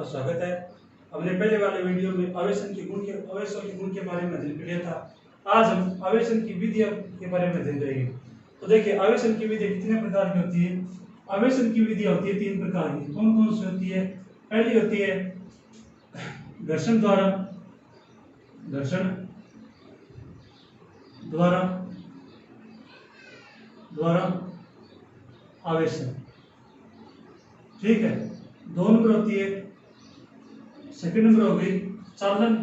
आपका स्वागत है। हमने पहले वाले वीडियो में आवेशन के गुण के बारे में अध्ययन कर लिया था। आज हम आवेशन की विधियों के बारे में अध्ययन करेंगे। तो देखिए, आवेशन की विधि कितने प्रकार की होती है? आवेशन की विधि होती है 3 प्रकार की। कौन कौन सी होती है? पहली होती है घर्षण द्वारा आवेशन, ठीक है। 2 नंबर होती है, सेकंड नंबर हो गई चालन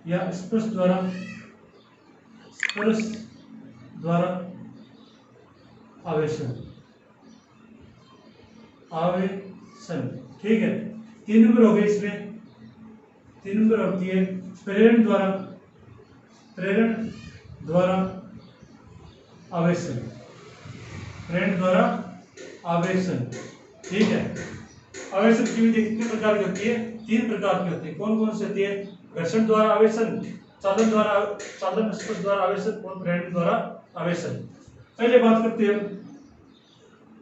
या स्पर्श द्वारा आवेशन, ठीक है। 3 नंबर हो गई इसमें, 3 नंबर होती है प्रेरण द्वारा आवेशन, ठीक है। आवेशन की विधि कितने प्रकार की होती है? 3 प्रकार की होती है। कौन कौन सी होती है? घर्षण द्वारा आवेशन, चालन स्पर्श द्वारा आवेशन और प्रेरण द्वारा आवेशन। पहले बात करते हैं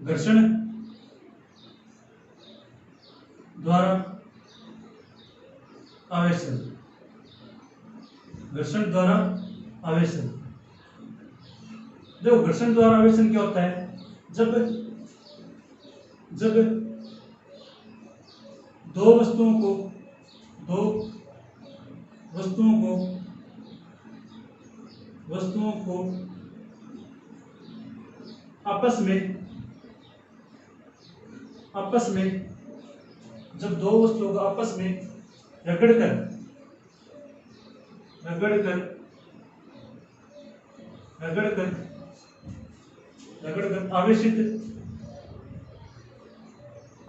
घर्षण द्वारा आवेशन। देखो, घर्षण द्वारा आवेशन क्या होता है? जब दो वस्तुओं को आपस में रगड़कर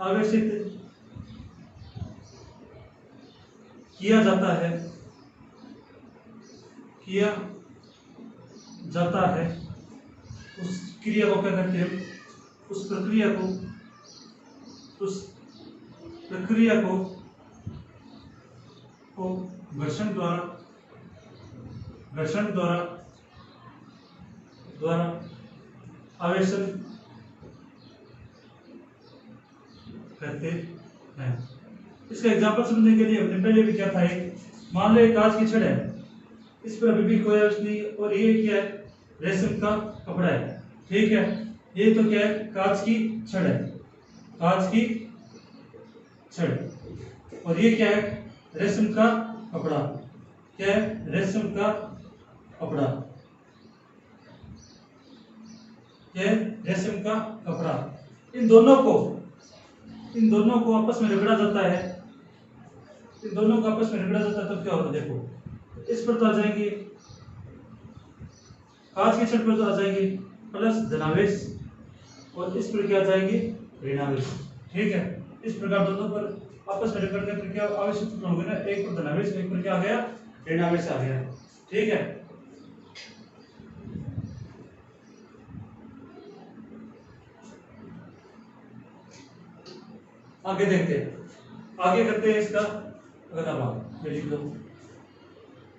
आवेशित किया जाता है, उस क्रिया को क्या कहते हैं? उस प्रक्रिया को घर्षण द्वारा आवेशन कहते हैं। इसका एग्जांपल समझने के लिए हमने पहले भी क्या था, मान लो एक कांच की छड़ है, इस पर अभी भी कोई आवेश नहीं, और ये क्या है? रेशम का कपड़ा है, ठीक है। ये तो क्या है? कांच की छड़ है, और ये क्या है? रेशम का कपड़ा। क्या है? रेशम का कपड़ा। इन दोनों को आपस में रगड़ा जाता है। तो क्या होता है? देखो, इस पर तो आ जाएंगे, कांच की छड़ पर तो आ जाएंगे प्लस धनावेश, और इस पर क्या आ जाएंगे? ऋणावेश, ठीक है। इस प्रकार दोनों पर आपस में रगड़ने पर क्या आवेश उत्पन्न हो गया ना? एक पर धनावेश, एक पर क्या आ गया? ऋणावेश आ गया, ठीक है। आगे देखते हैं, आगे करते हैं इसका अगला भाग, ये लिख लो।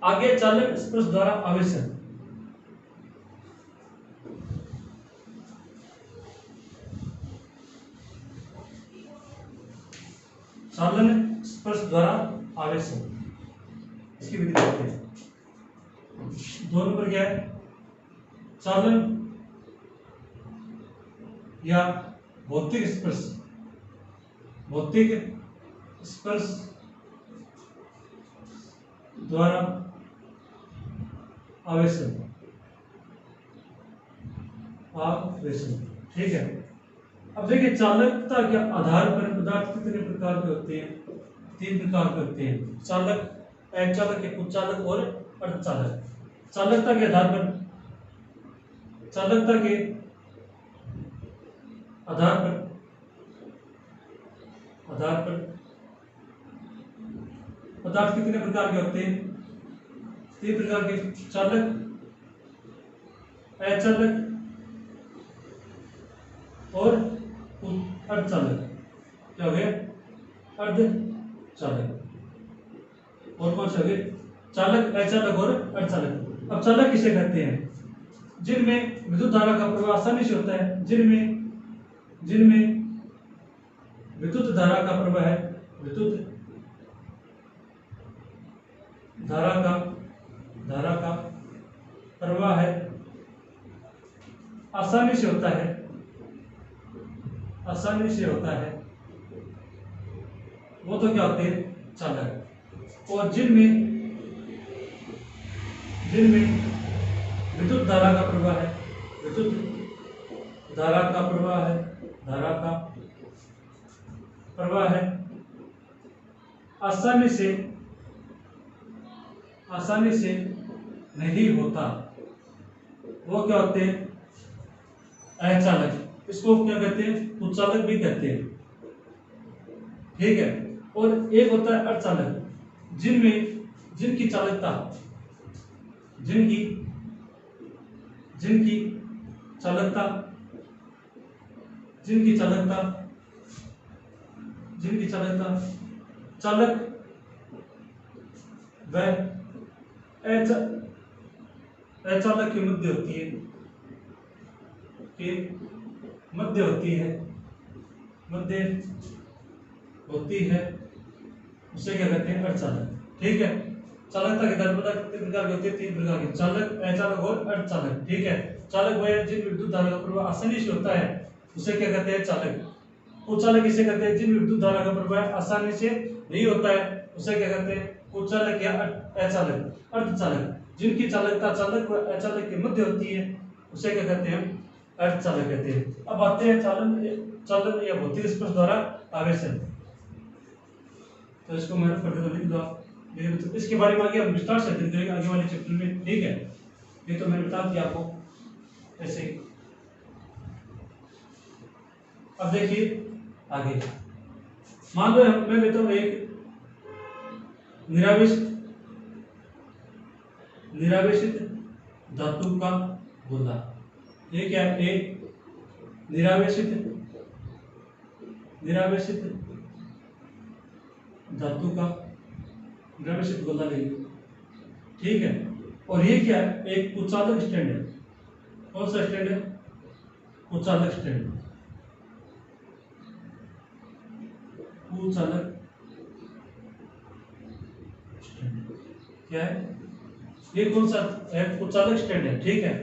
आगे चालन स्पर्श द्वारा आवेशन। चालन स्पर्श द्वारा आवेशन, इसकी विधि देखते हैं। 2 नंबर क्या है? चालन या भौतिक स्पर्श द्वारा आवेशन, ठीक है। अब देखिए, चालकता के आधार पर पदार्थ कितने प्रकार के होते हैं? 3 प्रकार के होते हैं। चालक, अचालक, कुचालक और अर्धचालक। चालकता के आधार पर पदार्थ कितने प्रकार के होते हैं? 3 प्रकार के। चालक, अचालक और अर्धचालक। क्या हो गया? अर्धचालक। और कौन से हो गए? चालक, अचालक और अर्धचालक। अब चालक किसे कहते हैं? जिनमें विद्युत धारा का प्रवाह आसानी से होता है, जिनमें विद्युत धारा का प्रवाह है, विद्युत धारा का प्रवाह है आसानी से होता है, आसानी से होता है, वो तो क्या होते हैं, चालक। और जिनमें विद्युत धारा का प्रवाह है, विद्युत धारा का प्रवाह है, धारा का प्रवाह है आसानी से नहीं होता, वो क्या होते हैं, अचालक। इसको क्या कहते हैं, कुचालक भी कहते हैं, ठीक है। और एक होता है अर्धचालक, जिनकी चालकता जिनकी चालकता चालक व अचालक की मध्य होती है, मध्य होती है, उसे क्या कहते हैं, अर्धचालक, ठीक है। चालकता के धर्मता कितने प्रकार के होते हैं, 3 प्रकार के, चालक, अचालक और अर्धचालक, ठीक है। चालक वह जिन विद्युत धारा का प्रवाह आसानी से होता है, उसे क्या कहते हैं, चालक। कुचालक इसे कहते हैं जिन विद्युत धारा का प्रवाह आसानी से नहीं होता है, उसे क्या कहते हैं, कुचालक या अचालक। अर्धचालक जिनकी चालकता चालक व अचालक के मध्य होती है, उसे क्या कहते हैं, अर्धचालक कहते हैं। अब आते हैं चालन या भौतिक स्पर्श द्वारा आवेशन। तो इसको मैं रफ करके तो लिख दो, तो इसके बारे में आगे हम विस्तार से अध्ययन करेंगे आगे वाले चैप्टर में, ठीक है। ये तो मैंने बता दिया आपको ऐसे। अब देखिए आगे, मान लो मैं लेता हूं एक निरावेशित धातु का गोला। ये क्या है, एक निरावेशित धातु का निरावेशित गोला लेंगे, ठीक है। और ये क्या है, एक कुचालक स्टैंड है। कौन सा स्टैंड है, कुचालक स्टैंड। कुचालक स्टैंड क्या है, ये कौन सा है, कुचालक स्टैंड है, ठीक है।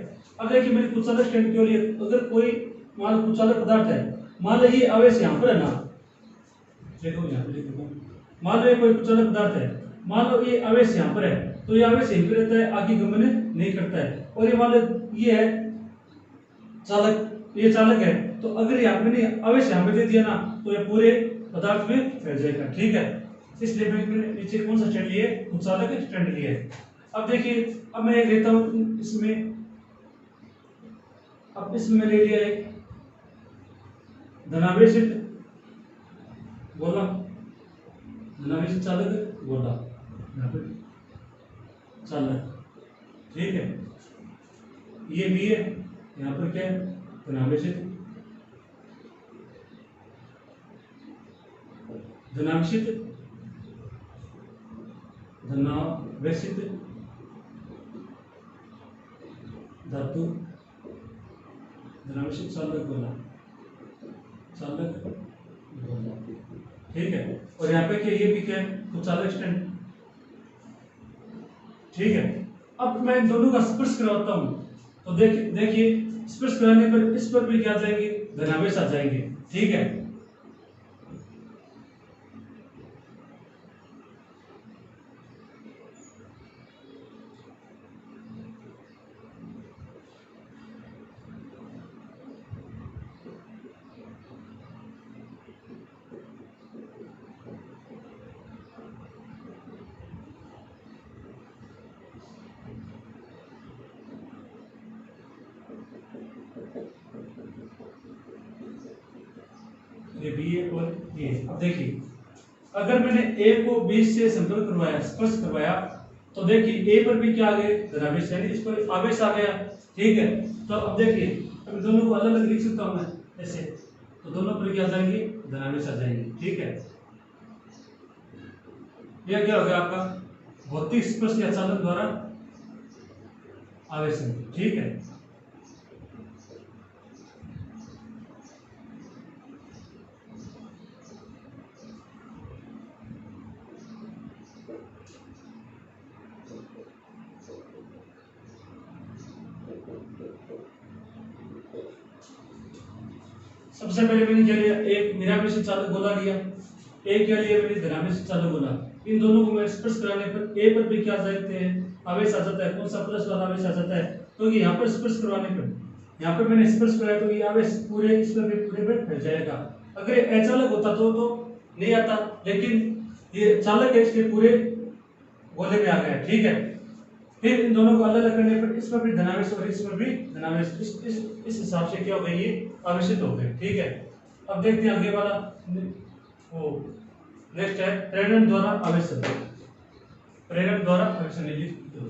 अब देखिए मैंने कुचालक स्टैंड क्यों लिया, अगर कोई मान लो कुचालक पदार्थ है, मान लो ये आवेश यहाँ पर है ना, देखो यहाँ पे देखो, मान लो ये कोई कुचालक पदार्थ है, मान लो ये आवेश यहाँ पर है, तो ये आवेश यहीं पर रहता है, आगे गमन नहीं करता है। और ये मान लो ये है चालक, ये चालक है, तो अगर यहाँ पे नहीं आवेश यहाँ पे दे दिया ना, तो ये पूरे पदार्थ में फैल जाएगा, ठीक है। इसलिए मैंने नीचे कौन सा स्टैंड लिए, कुचालक स्टैंड लिए। अब देखिए, अब मैं लेता हूं इसमें, अब इसमें ले लिया एक धनावेशित गोला, धनावेशित चालक गोला, यहाँ पे चालक, ठीक है। ये भी है, यहाँ पर क्या है, धनावेशित धातु, धनावेशित चालक गोला, ठीक है। और यहाँ पे क्या, ये भी क्या है, कुचालक स्टैंड, ठीक है। अब मैं इन दोनों का स्पर्श करवाता हूं, तो देखिए स्पर्श कराने पर इस पर भी क्या आ जाएंगे, धनावेश आ जाएंगे, ठीक है। ये बी है और ये। अब देखिए अगर मैंने ए को बी से संपर्क करवाया, स्पर्श करवाया, तो देखिए ए पर भी क्या आ गए, धनावेश, यानी इस पर आवेश आ गया, ठीक है। तो अब देखिए, अब दोनों को अलग अलग लिख सकता हूं मैं ऐसे, तो दोनों पर क्या आ जाएंगे, धनावेश आ जाएंगे, ठीक है। यह क्या हो गया आपका भौतिक स्पर्श या चालक द्वारा आवेशन, ठीक है। सबसे पहले मैंने क्या लिया, एक निरावेशी चालक गोला लिया, एक क्या लिया मैंने धनावेशी चालक गोला। इन दोनों को मैं स्पर्श कराने पर ए पर भी क्या आ जाते हैं, आवेश आ जाता है। कौन सा प्लस वाला आवेश आ जाता है, तो कि यहाँ पर स्पर्श करवाने पर, यहाँ पर मैंने स्पर्श कराया तो ये आवेश पूरे इस पर भी पूरे पर फैल जाएगा। अगर अचालक होता तो नहीं आता, लेकिन ये चालक है इसके पूरे गोले में आ गया। ठीक है, फिर इन दोनों को अलग अलग करने पर इस पर भी धनावेश और इस पर भी धनावेश, इस हिसाब से क्या हो गई, ये आवेशित हो गए। ठीक है, अब देखते हैं आगे वाला, वो नेक्स्ट है प्रेरण द्वारा आवेशन। प्रेरण द्वारा आवेशन लिख दो।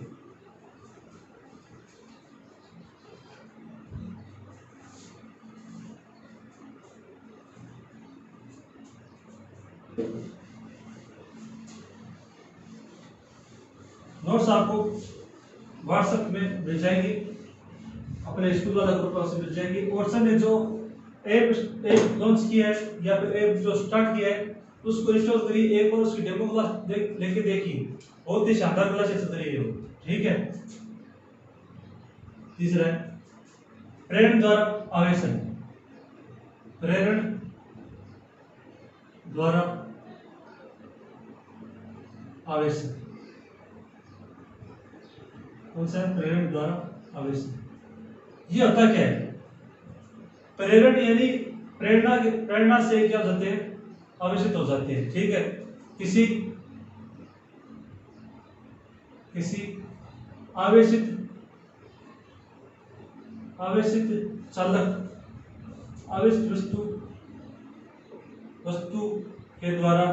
नोट्स आपको व्हाट्सएप में मिल जाएंगे, अपने स्कूल वाला ग्रुप से मिल जाएंगे। और सर ने जो ऐप लॉन्च किया है या फिर ऐप जो स्टार्ट किया है उसको इंस्टॉल करिए, एक और उसकी डेमो क्लास लेके देखिए, बहुत ही शानदार क्लास चल रही है वो। ठीक है, तीसरा है प्रेरण द्वारा आवेशन। प्रेरण द्वारा आवेशन कौन सा है, प्रेरण द्वारा आवेशन। ये होता क्या है, प्रेरण यानी प्रेरणा से क्या हो जाते हैं, आवेशित हो जाते हैं। ठीक है, किसी आवेशित चालक, आवेशित वस्तु के द्वारा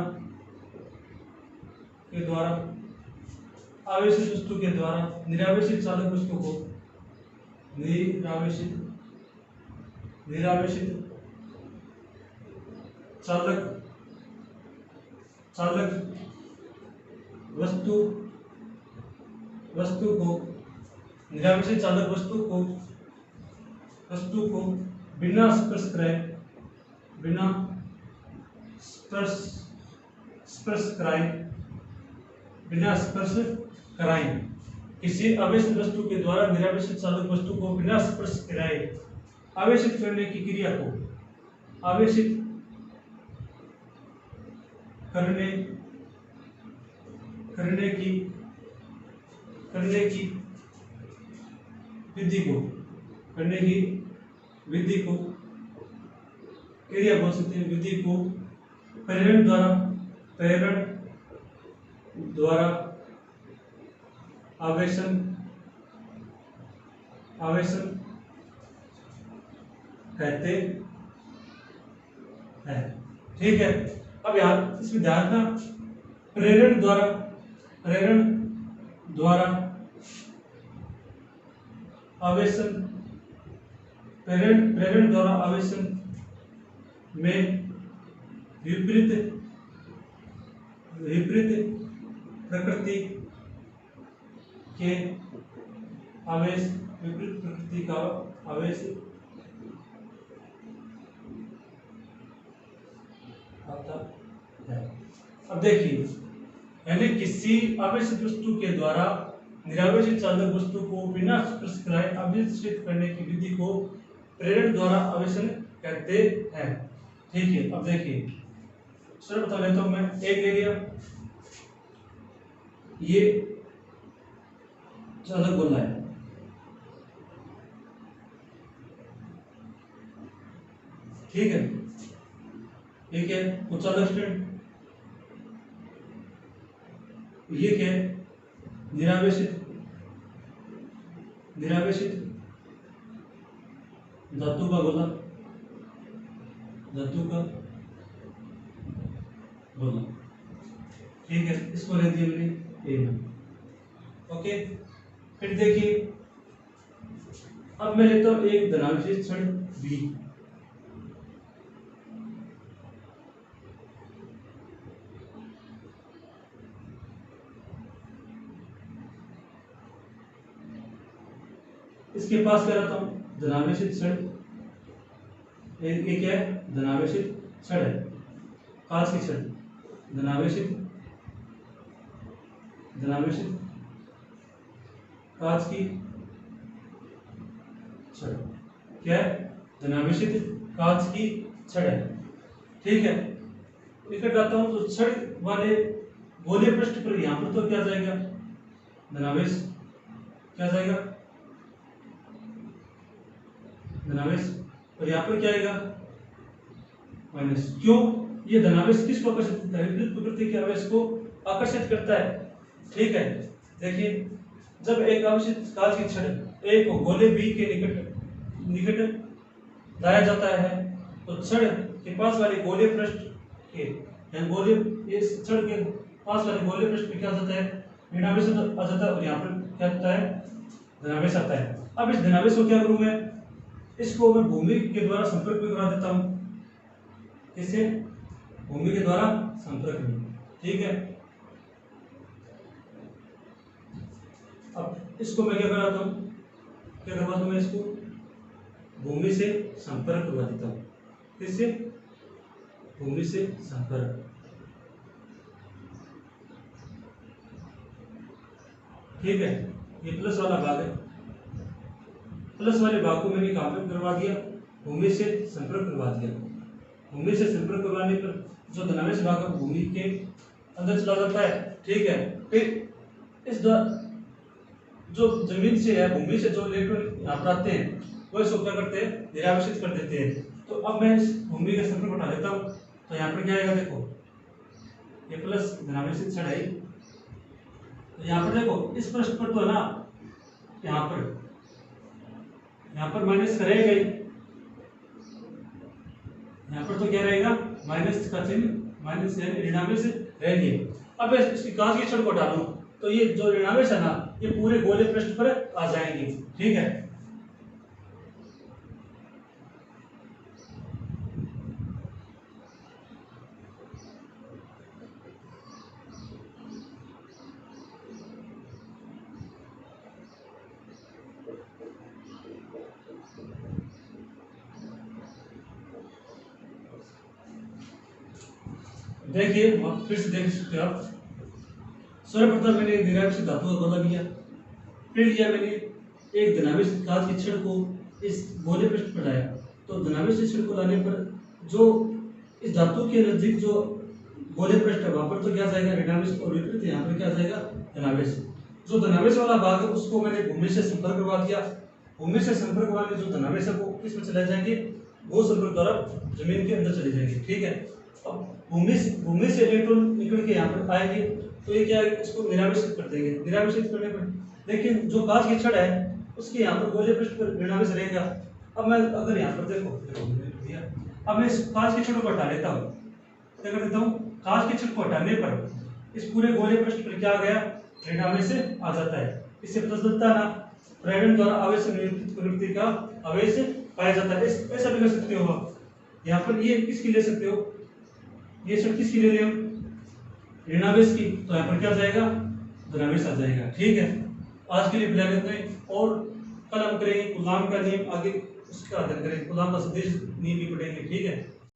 आवेशित वस्तु के द्वारा निरावेशित चालक वस्तु को निरावेशित चालक वस्तु को निरावेशित चालक वस्तु को बिना स्पर्श कराए किसी आवेशित वस्तु के द्वारा निरावेशित चालक वस्तु को बिना स्पर्श कराए आवेशित करने की क्रिया को आवेशित करने की विधि को क्रिया बोल सकते हैं, विधि को प्रेरण द्वारा आवेशन कहते हैं। ठीक है, अब यहाँ इसमें ध्यान रखना, प्रेरण द्वारा आवेशन, प्रेरण द्वारा आवेशन में विपरीत प्रकृति का आवेश आता है। अब देखिए, यानी किसी आवेशित वस्तु के द्वारा निरावेशित चालक वस्तु को बिना स्पर्श कराए आवेशित करने की विधि को प्रेरण द्वारा आवेशन कहते हैं। ठीक है, अब देखिए सर बता लेता हूं मैं, एक ले लिया, ये चालक गोला है, ठीक है, ये क्या है, वो चालक स्टैंड, ये क्या है, निरावेशित धातु का गोला, ठीक है, इसको ले दिया मैंने ए में। ओके, फिर देखिए, अब मैं लेता हूं एक धनावेशित छड़ बी, इसके पास क्या रहता हूं, धनावेशित छड़, ये क्या है, धनावेशित छड़ है, कांच की छड़, धनावेशित कांच की छड़। क्या है? धनावेशित कांच की छड़ है। ठीक है, निकट आता हूं तो छड़ वाले गोले पृष्ठ पर यहां पर तो क्या जाएगा? धनावेश क्या जाएगा? धनावेश। और यहां पर क्या आएगा? माइनस। क्यों? ये धनावेश किसको आकर्षित करता है? विद्युत प्रकृति के आवेश को आकर्षित करता है। ठीक है, देखिए जब एक आवेशित कांच की छड़ ए को गोले बी के निकट लाया जाता है तो छड़ के पास वाले गोले पृष्ठ के गोले इस छड़ के पास वाले गोले पृष्ठ पे क्या होता है? ऋणावेश आ जाता है और यहाँ पर क्या होता है? धनावेश आता है। अब इस धनावेश को क्या करूं मैं? इसको मैं भूमि के द्वारा संपर्क में करवा देता हूं। किससे? भूमि के द्वारा संपर्क में। ठीक है, अब इसको मैं क्या कराता हूं? क्या करवाता हूं मैं इसको? भूमि से संपर्क करवा देता हूं। किससे? भूमि से संपर्क। ठीक है, ये प्लस वाला भाग है। प्लस वाले भाग को मैंने कहां पर करवा दिया? भूमि से संपर्क करवा दिया। भूमि से संपर्क करवाने पर जो धनावेश भाग है भूमि के अंदर चला जाता है। ठीक है, फिर इस जो जमीन से है, भूमि से जो इलेक्ट्रॉन यहाँ पर आते हैं वो इसको क्या करते हैं? निरावेशित कर देते हैं। तो अब मैं इस भूमि का संपर्क उठा लेता हूँ तो यहाँ पर क्या आएगा? देखो ये प्लस धनावेशित छड़ है। तो यहाँ पर देखो इस पृष्ठ पर तो है ना, यहाँ पर माइनस करेगा ही। यहाँ पर तो क्या रहेगा? माइनस का चिन्ह, माइनस ऋणावेश रहेंगे। अब इसकी कांच की छड़ को हटा दूं तो ये जो ऋणावेश है ना ये पूरे गोले पृष्ठ पर आ जाएंगे। ठीक है, देखिए फिर से देख सकते हो आप। सर्वप्रथम मैंने निरावेशित धातु का गोला लिया, फिर लिया मैंने एक धनावेशित कांच की छड़ को इस गोले पृष्ठ पर लाया। तो धनावेशित छड़ को लाने पर जो इस धातु के नजदीक जो गोले पृष्ठ है वहां पर तो क्या जाएगा? ऋणावेश। और विपरीत यहाँ पर क्या जाएगा? धनावेश। जो धनावेश वाला भाग है उसको मैंने भूमि से संपर्क करवा दिया। भूमि से संपर्क वाले जो धनावेश है वो किस में चले जाएंगे? वो संपर्क द्वारा जमीन के अंदर चले जाएंगे। ठीक है, अब भूमि से इलेक्ट्रॉन निकल के यहाँ पर आएंगे तो ये क्या है? इसको निरावेशित कर देंगे। निरावेशित करने पर लेकिन जो कांच की छड़ है उसके यहाँ पर गोले पृष्ठ पर ऋणावेश रहेगा। अब मैं अगर यहाँ पर देखो अब मैं इस कांच की छड़ को हटा लेता हूँ। क्या कर देता हूँ? कांच की छड़ को हटाने पर इस पूरे गोले पृष्ठ पर क्या आ गया? ऋणावेश आ जाता है। इससे पता चलता है ना प्रेरण द्वारा आवेश नियंत्रित प्रवृत्ति का आवेश पाया जाता है। ऐसा भी कर सकते हो आप। यहाँ पर ये किसकी ले सकते हो? ये छड़ किसकी ले रहे हो? ऋणावेश की। तो यहाँ पर क्या जाएगा? धनावेश आ जाएगा। ठीक है, आज के लिए फिलहाल इतना ही। और कल हम करेंगे कूलाम का नियम, आगे उसका अध्ययन करेंगे। कूलाम का सदिश नियम भी पढ़ेंगे। ठीक है।